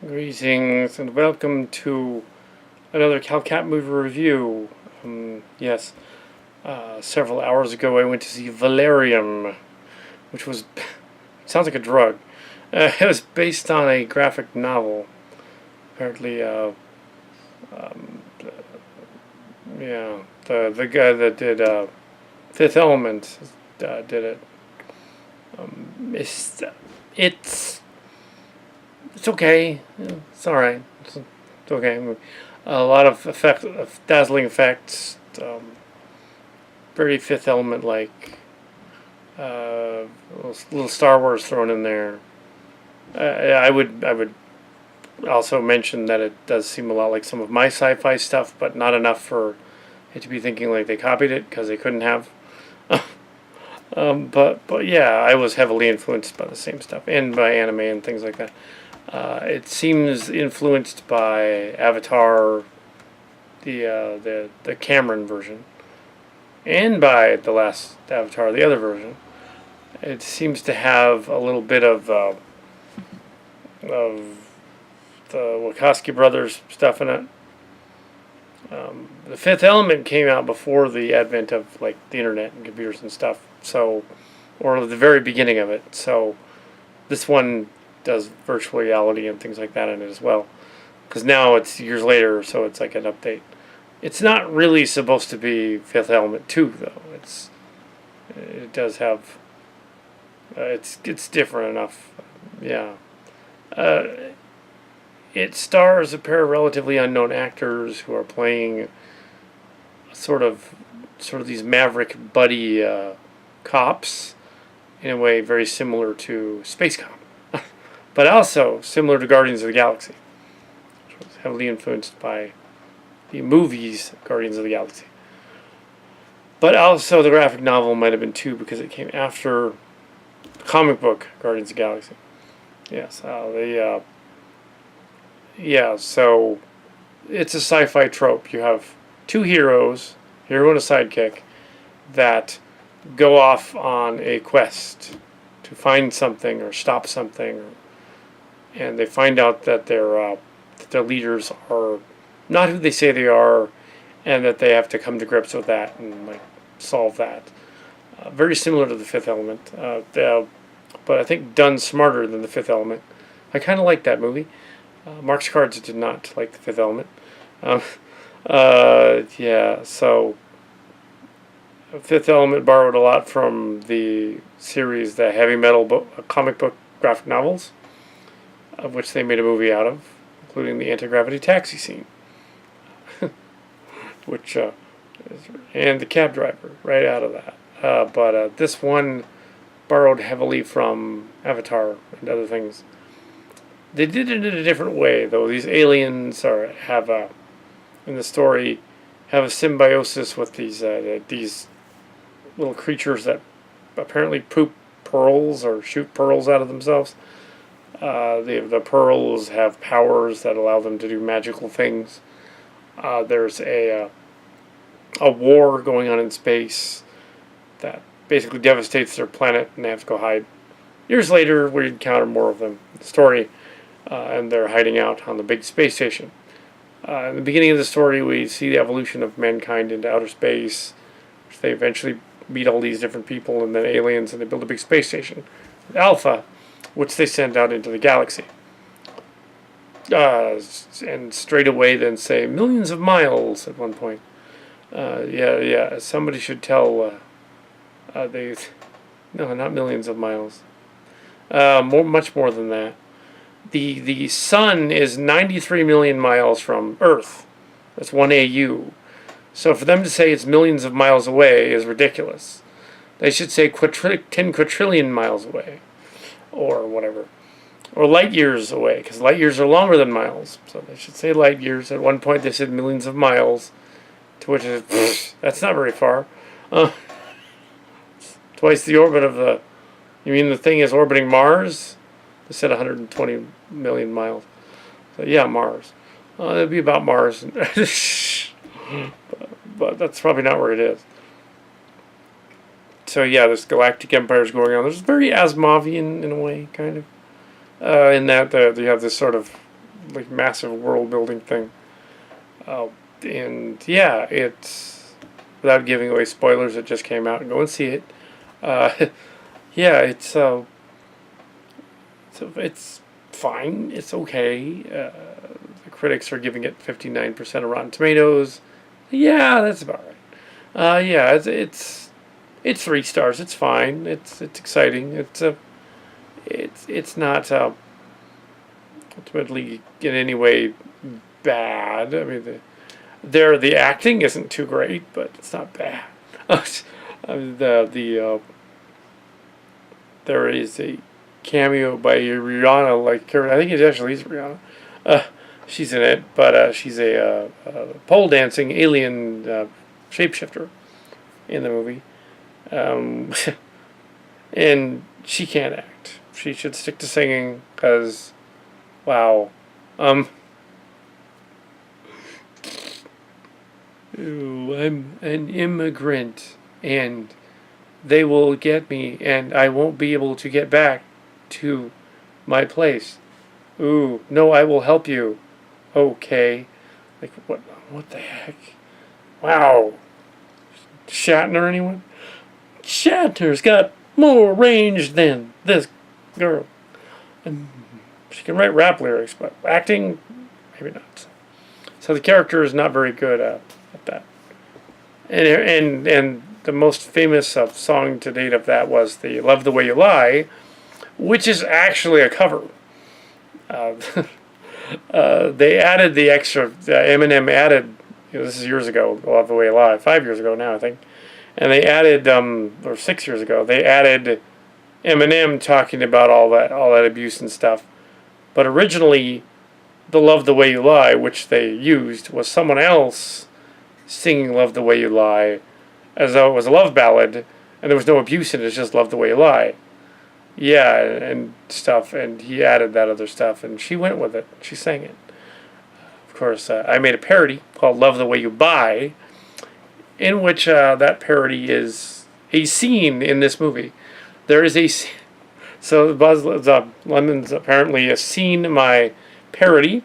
Greetings and welcome to another Kal Kat movie review. Yes, several hours ago I went to see Valerian, which was sounds like a drug. It was based on a graphic novel. Apparently, yeah, the guy that did Fifth Element did it. It's it's it's okay. It's all right. It's okay. A lot of dazzling effects. Very Fifth Element like. Little Star Wars thrown in there. I would also mention that it does seem a lot like some of my sci-fi stuff, but not enough for it to be thinking like they copied it because they couldn't have. But yeah, I was heavily influenced by the same stuff and by anime and things like that. It seems influenced by Avatar, the Cameron version, and by the last Avatar, the other version. It seems to have a little bit of the Wachowski brothers stuff in it. The Fifth Element came out before the advent of like the internet and computers and stuff. So, or the very beginning of it. So, this one does virtual reality and things like that in it as well. Because now it's years later, so it's like an update. It's not really supposed to be Fifth Element 2 though. It does have it's different enough. Yeah. It stars a pair of relatively unknown actors who are playing sort of these maverick buddy cops in a way very similar to Space Cop, but also similar to Guardians of the Galaxy, which was heavily influenced by the movies Guardians of the Galaxy. But also the graphic novel might have been too because it came after the comic book Guardians of the Galaxy. Yes, so it's a sci-fi trope. You have two heroes, hero and a sidekick, that go off on a quest to find something or stop something, and they find out that their leaders are not who they say they are, and that they have to come to grips with that and like solve that. Very similar to the Fifth Element, but I think done smarter than the Fifth Element. I kind of like that movie. Mark's Cards did not like the Fifth Element. Yeah, so Fifth Element borrowed a lot from the series, the heavy metal comic book graphic novels, of which they made a movie out of, including the anti-gravity taxi scene, which and the cab driver right out of that. But this one borrowed heavily from Avatar and other things. They did it in a different way, though. These aliens in the story, have a symbiosis with these little creatures that apparently poop pearls or shoot pearls out of themselves. The pearls have powers that allow them to do magical things. There's a war going on in space that basically devastates their planet, and they have to go hide. Years later, we encounter more of them in the story, and they're hiding out on the big space station. In the beginning of the story, we see the evolution of mankind into outer space, which they eventually meet all these different people and then aliens, and they build a big space station, Alpha, which they send out into the galaxy. And straight away then say millions of miles at one point. Yeah, somebody should tell, no, not millions of miles. Much more than that. The sun is 93 million miles from Earth. That's 1 AU. So for them to say it's millions of miles away is ridiculous. They should say 10 quadrillion miles away, or whatever, or light years away, because light years are longer than miles. So they should say light years. At one point they said millions of miles, to which that's not very far. Twice the orbit of the. You mean the thing is orbiting Mars? They said 120 million miles. So yeah, Mars. It'd be about Mars. but that's probably not where it is. So yeah, this galactic empire is going on. There's very Asimovian in a way, kind of. In that you have this sort of like massive world building thing. Uh, and yeah, it's, without giving away spoilers, it just came out. Go and see it. Uh, yeah, it's fine. It's okay. The critics are giving it 59% of Rotten Tomatoes. Yeah, that's about right. Yeah, it's 3 stars. It's fine. It's exciting. It's not ultimately in any way bad. I mean, the acting isn't too great, but it's not bad. There is a cameo by Rihanna, like I think it actually is Rihanna. Uh, she's in it, but she's a pole dancing alien shapeshifter in the movie, um, and she can't act. She should stick to singing, because wow. Ooh, I'm an immigrant, and they will get me, and I won't be able to get back to my place. Ooh, no, I will help you. Okay. Like, what the heck? Wow. Shatner, anyone? Shatner's got more range than this girl. And she can write rap lyrics, but acting, maybe not. So the character is not very good at that. And the most famous song to date of that was the "Love the Way You Lie," which is actually a cover. Uh, they added the extra. Eminem added. This is years ago. "Love the Way You Lie," 5 years ago now, I think. And they added, or 6 years ago, they added Eminem talking about all that abuse and stuff. But originally, the "Love the Way You Lie," which they used, was someone else singing "Love the Way You Lie," as though it was a love ballad, and there was no abuse in it. It's just "Love the Way You Lie." Yeah, and stuff, and he added that other stuff, and she went with it. She sang it. Of course, I made a parody called "Love the Way You Buy," in which that parody is a scene in this movie. There is a so Buzz Lemon's apparently seen my parody,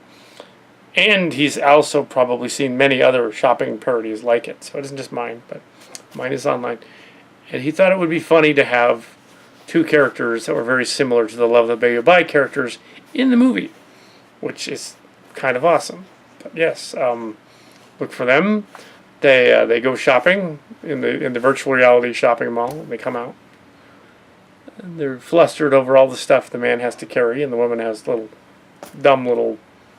and he's also probably seen many other shopping parodies like it. So it isn't just mine, but mine is online. And he thought it would be funny to have 2 characters that were very similar to the "Love the Way You Buy" characters in the movie, which is kind of awesome. But yes, look for them. They go shopping in the virtual reality shopping mall. And they come out, and they're flustered over all the stuff the man has to carry, and the woman has a dumb little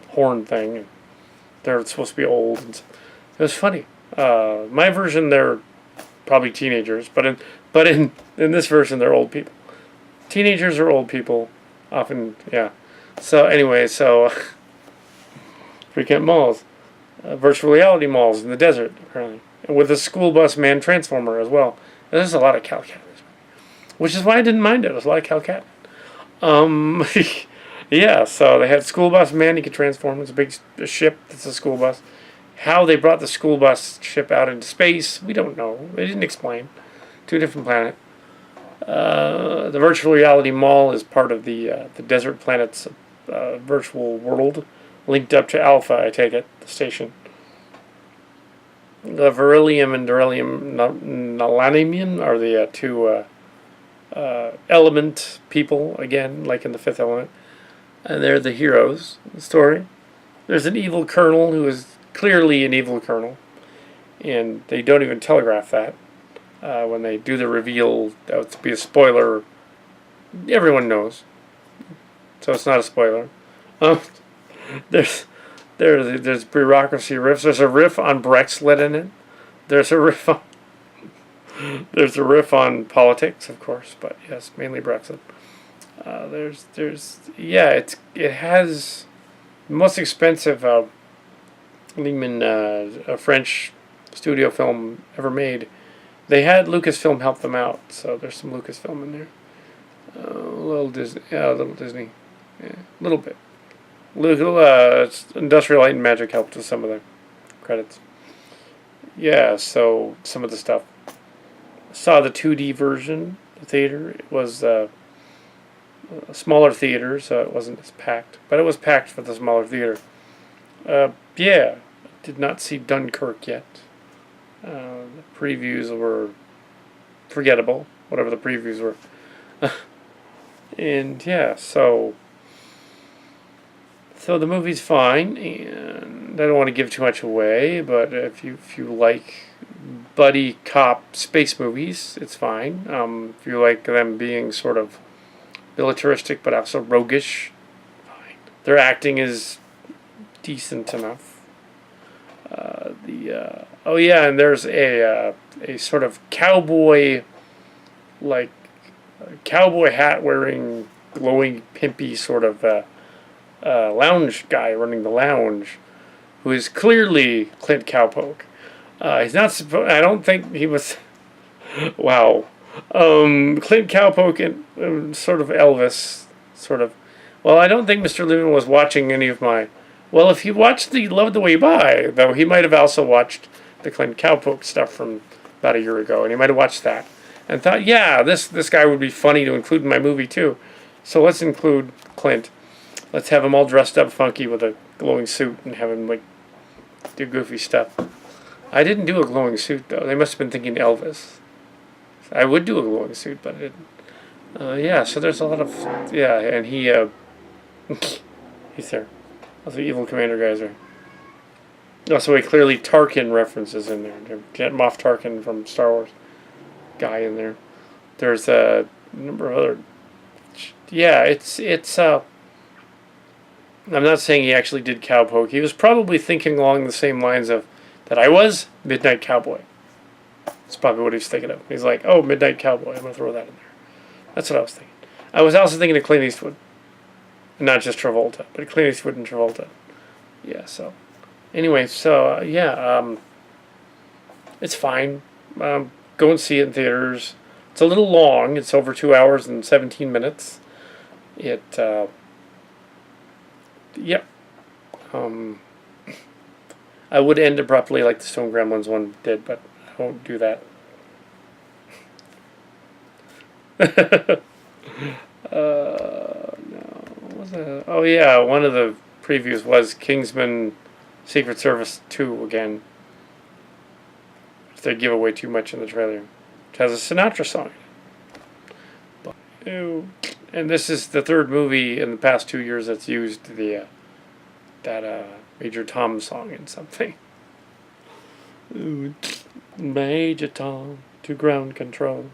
horn thing. And they're supposed to be old. And it was funny. My version, they're probably teenagers, but in this version, they're old people. Teenagers are old people, often. Yeah. So anyway, frequent malls. Virtual reality malls in the desert, apparently. And with a school bus man transformer as well. And there's a lot of Kal Kat, which is why I didn't mind it. There's a lot of Kal Kat. Yeah, so they had school bus man. He could transform. It's a big ship that's a school bus. How they brought the school bus ship out into space, we don't know. They didn't explain. 2 different planets. The virtual reality mall is part of the Desert Planet's virtual world, linked up to Alpha, I take it, the station. The beryllium and beryllium nalanium are the 2 element people, again, like in the Fifth Element. And they're the heroes of the story. There's an evil colonel who is clearly an evil colonel, and they don't even telegraph that. When they do the reveal, that would be a spoiler. Everyone knows, so it's not a spoiler. There's bureaucracy riffs. There's a riff on Brexit in it. There's a riff on politics, of course, but yes, mainly Brexit. It has the most expensive Lehman, a French studio film ever made. They had Lucasfilm help them out, so there's some Lucasfilm in there. A little Disney, yeah, a little Disney, yeah, a little bit. Industrial Light and Magic helped with some of the credits. Yeah, so some of the stuff. Saw the 2D version, the theater. It was a smaller theater, so it wasn't as packed. But it was packed for the smaller theater. Yeah, did not see Dunkirk yet. The previews were forgettable, whatever the previews were. And yeah, so the movie's fine, and I don't want to give too much away, but if you like buddy cop space movies, it's fine. If you like them being sort of militaristic but also roguish, fine. Their acting is decent enough. Oh yeah, and there's a sort of cowboy, like cowboy hat wearing, glowing pimpy sort of lounge guy running the lounge, who is clearly Clint Cowpoke. He's not supposed. I don't think he was. Wow. Clint Cowpoke and sort of Elvis, sort of. Well, I don't think Mr. Levin was watching any of my. Well, if he watched the Love the Way By, though, he might have also watched the Clint Cowpoke stuff from about a year ago, and he might have watched that and thought, yeah, this guy would be funny to include in my movie too. So let's include Clint. Let's have him all dressed up funky with a glowing suit and have him like do goofy stuff. I didn't do a glowing suit though. They must have been thinking Elvis. I would do a glowing suit, but I didn't. Yeah, so there's a lot of and he he's there. Those are evil commander guys are. Also, a clearly Tarkin references in there. Jet Moff Tarkin from Star Wars guy in there. There's a number of other. Yeah, it's. I'm not saying he actually did Cowpoke. He was probably thinking along the same lines of that I was Midnight Cowboy. That's probably what he was thinking of. He's like, oh, Midnight Cowboy. I'm going to throw that in there. That's what I was thinking. I was also thinking of Clint Eastwood. Not just Travolta, but Clint Eastwood and Travolta. Yeah, so. Anyway, so, it's fine. Go and see it in theaters. It's a little long. It's over 2 hours and 17 minutes. Yep. I would end abruptly like the Stone Gremlins one did, but I won't do that. No. What was that? Oh yeah, one of the previews was Kingsman Secret Service 2 again. If they give away too much in the trailer. It has a Sinatra song. And this is the third movie in the past 2 years that's used that Major Tom song in something. Major Tom to ground control.